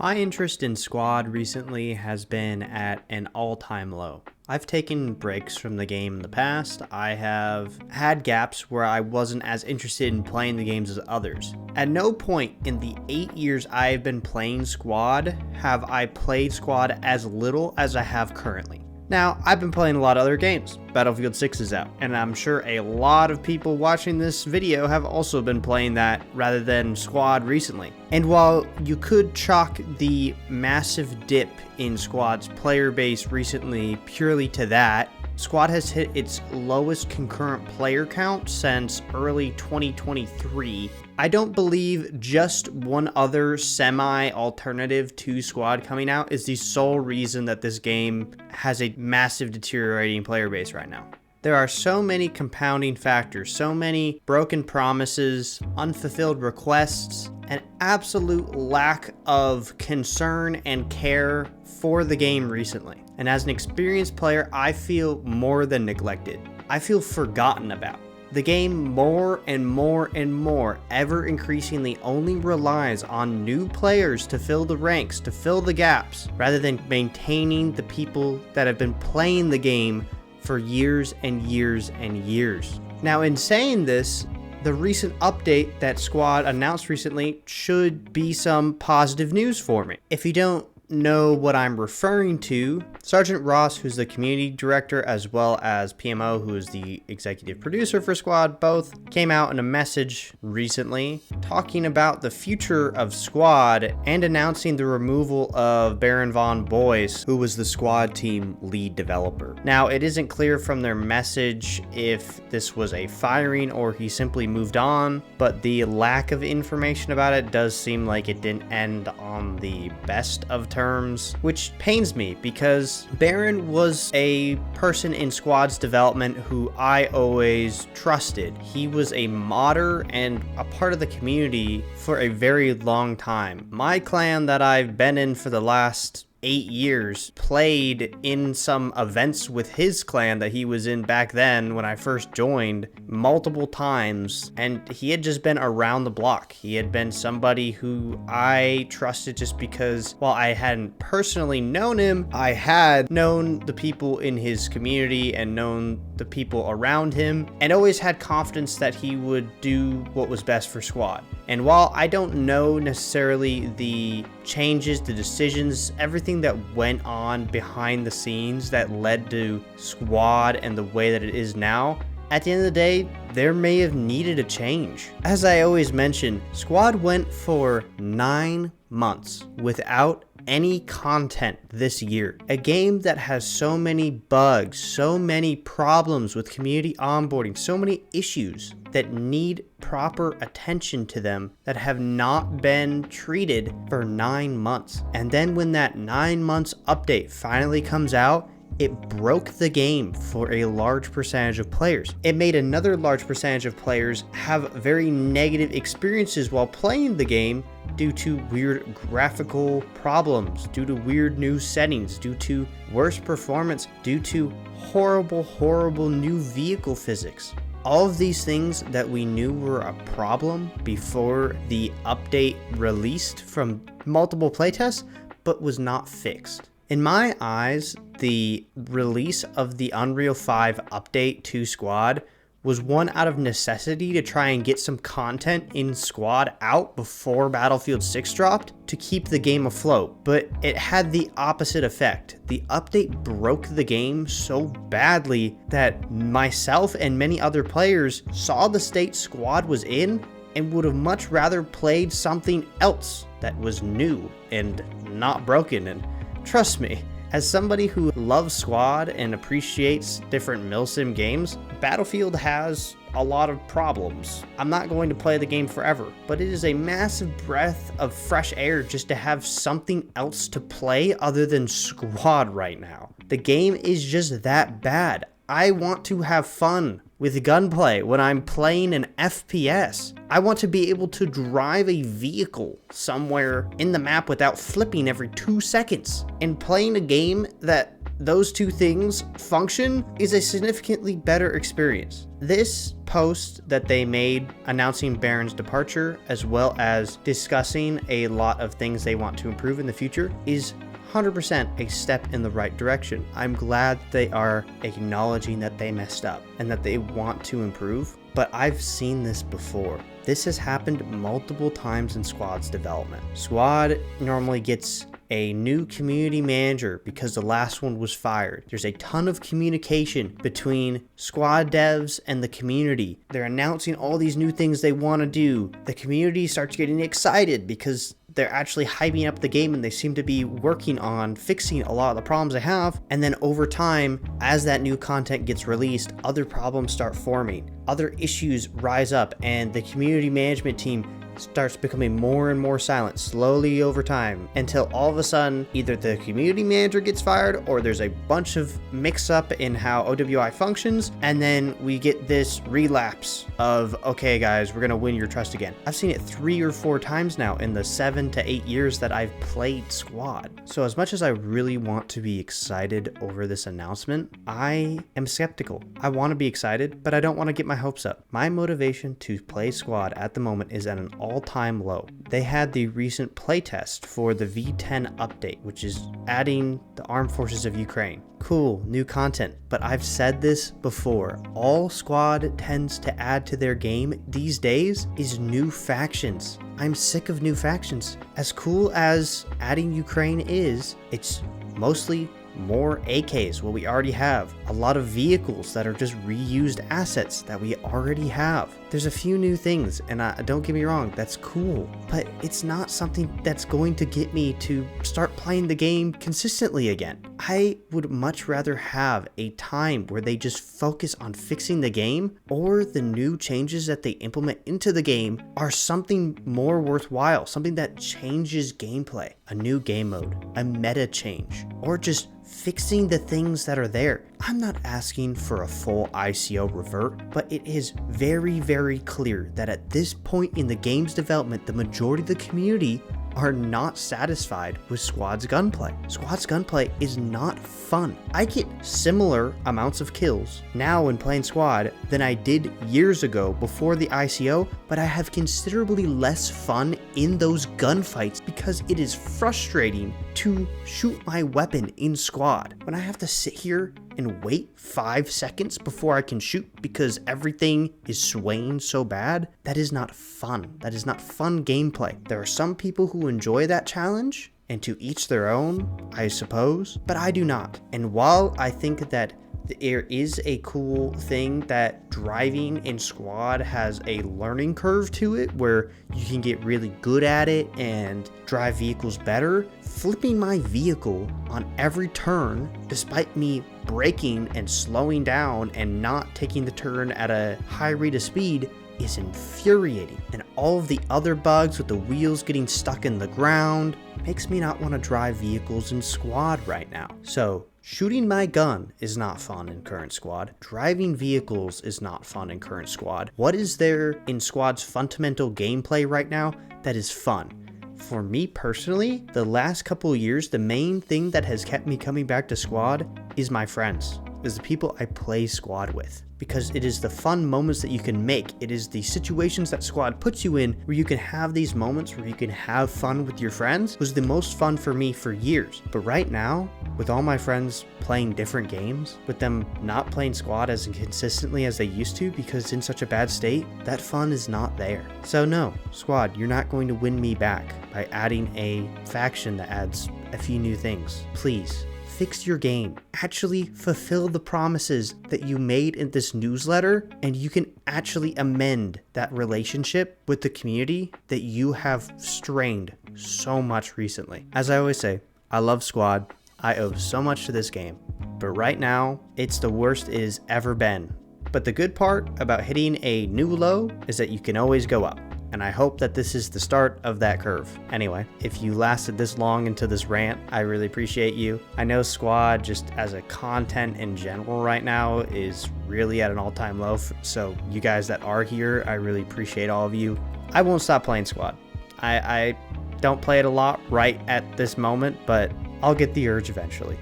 My interest in Squad recently has been at an all-time low. I've taken breaks from the game in the past. I have had gaps where I wasn't as interested in playing the games as others. At no point in the 8 years I've been playing Squad have I played Squad as little as I have currently. Now, I've been playing a lot of other games. Battlefield 6 is out, and I'm sure a lot of people watching this video have also been playing that rather than Squad recently. And while you could chalk the massive dip in Squad's player base recently purely to that, Squad has hit its lowest concurrent player count since early 2023. I don't believe just one other semi-alternative to Squad coming out is the sole reason that this game has a massive deteriorating player base right now. There are so many compounding factors, so many broken promises, unfulfilled requests, an absolute lack of concern and care for the game recently. And as an experienced player, I feel more than neglected. I feel forgotten about. The game more and more and more, ever increasingly only relies on new players to fill the ranks, to fill the gaps, rather than maintaining the people that have been playing the game for years and years and years. Now, in saying this, the recent update that Squad announced recently should be some positive news for me. If you don't know what I'm referring to, Sergeant Ross, who's the community director, as well as PMO, who is the executive producer for Squad, both came out in a message recently talking about the future of Squad and announcing the removal of Baron von Boyce, who was the Squad team lead developer. Now, it isn't clear from their message if this was a firing or he simply moved on, but the lack of information about it does seem like it didn't end on the best of terms, which pains me because Baron was a person in Squad's development who I always trusted. He was a modder and a part of the community for a very long time. My clan that I've been in for the last 8 years played in some events with his clan that he was in back then when I first joined multiple times, and he had just been around the block. He had been somebody who I trusted just because while I hadn't personally known him, I had known the people in his community and known the people around him and always had confidence that he would do what was best for Squad. And while I don't know necessarily the changes, the decisions, everything that went on behind the scenes that led to Squad and the way that it is now, at the end of the day, there may have needed a change. As I always mention, Squad went for 9 months without any content this year. A game that has so many bugs, so many problems with community onboarding, so many issues that need proper attention to them that have not been treated for 9 months. And then when that 9 months update finally comes out, it broke the game for a large percentage of players. It made another large percentage of players have very negative experiences while playing the game due to weird graphical problems, due to weird new settings, due to worse performance, due to horrible new vehicle physics. All of these things that we knew were a problem before the update released from multiple playtests, but was not fixed. In my eyes, the release of the Unreal 5 update to Squad was one out of necessity to try and get some content in Squad out before Battlefield 6 dropped to keep the game afloat, but it had the opposite effect. The update broke the game so badly that myself and many other players saw the state Squad was in and would have much rather played something else that was new and not broken. And trust me, as somebody who loves Squad and appreciates different milsim games, Battlefield has a lot of problems. I'm not going to play the game forever, but it is a massive breath of fresh air just to have something else to play other than Squad right now. The game is just that bad. I want to have fun with gunplay when I'm playing an FPS. I want to be able to drive a vehicle somewhere in the map without flipping every 2 seconds. And playing a game that those two things function is a significantly better experience. This post that they made announcing Baron's departure, as well as discussing a lot of things they want to improve in the future, is 100% a step in the right direction. I'm glad they are acknowledging that they messed up and that they want to improve, but I've seen this before. This has happened multiple times in Squad's development. Squad normally gets a new community manager because the last one was fired. There's a ton of communication between Squad devs and the community. They're announcing all these new things they want to do. The community starts getting excited because they're actually hyping up the game and they seem to be working on fixing a lot of the problems they have. And then over time, as that new content gets released, other problems start forming. Other issues rise up and the community management team starts becoming more and more silent slowly over time, until all of a sudden either the community manager gets fired or there's a bunch of mix up in how OWI functions, and then we get this relapse of, okay guys, we're gonna win your trust again. I've seen it 3 or 4 times now in the 7 to 8 years that I've played Squad. So as much as I really want to be excited over this announcement, I am skeptical. I want to be excited, but I don't want to get my hopes up. My motivation to play Squad at the moment is at an all-time low. They had the recent playtest for the V10 update, which is adding the Armed Forces of Ukraine. Cool, new content, but I've said this before. All Squad tends to add to their game these days is new factions. I'm sick of new factions. As cool as adding Ukraine is, it's mostly more AKs, what we already have. A lot of vehicles that are just reused assets that we already have. There's a few new things, and don't get me wrong, that's cool, but it's not something that's going to get me to start playing the game consistently again. I would much rather have a time where they just focus on fixing the game, or the new changes that they implement into the game are something more worthwhile, something that changes gameplay, a new game mode, a meta change, or just fixing the things that are there. I'm not asking for a full ICO revert, but it is very, very clear that at this point in the game's development, the majority of the community are not satisfied with Squad's gunplay. Squad's gunplay is not fun. I get similar amounts of kills now when playing Squad than I did years ago before the ICO, but I have considerably less fun in those gunfights because it is frustrating to shoot my weapon in Squad. When I have to sit here and wait 5 seconds before I can shoot because everything is swaying so bad, that is not fun. That is not fun gameplay. There are some people who enjoy that challenge, and to each their own, I suppose, but I do not. And while I think that there is a cool thing that driving in Squad has a learning curve to it where you can get really good at it and drive vehicles better, flipping my vehicle on every turn, despite me braking and slowing down and not taking the turn at a high rate of speed, is infuriating. And all of the other bugs with the wheels getting stuck in the ground makes me not want to drive vehicles in Squad right now. So shooting my gun is not fun in current Squad. Driving vehicles is not fun in current Squad. What is there in Squad's fundamental gameplay right now that is fun? For me personally, the last couple of years, the main thing that has kept me coming back to Squad is my friends, is the people I play Squad with. Because it is the fun moments that you can make. It is the situations that Squad puts you in where you can have these moments where you can have fun with your friends. It was the most fun for me for years. But right now, with all my friends playing different games, with them not playing Squad as consistently as they used to because it's in such a bad state, that fun is not there. So no, Squad, you're not going to win me back by adding a faction that adds a few new things. Please. Fix your game. Actually fulfill the promises that you made in this newsletter, and you can actually amend that relationship with the community that you have strained so much recently. As I always say, I love Squad. I owe so much to this game, but right now it's the worst it has ever been. But the good part about hitting a new low is that you can always go up. and I hope that this is the start of that curve. Anyway, if you lasted this long into this rant, I really appreciate you. I know Squad, just as a content in general right now, is really at an all-time low, so you guys that are here, I really appreciate all of you. I won't stop playing Squad. I don't play it a lot right at this moment, but I'll get the urge eventually.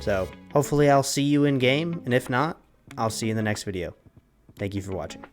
So hopefully I'll see you in game, and if not, I'll see you in the next video. Thank you for watching.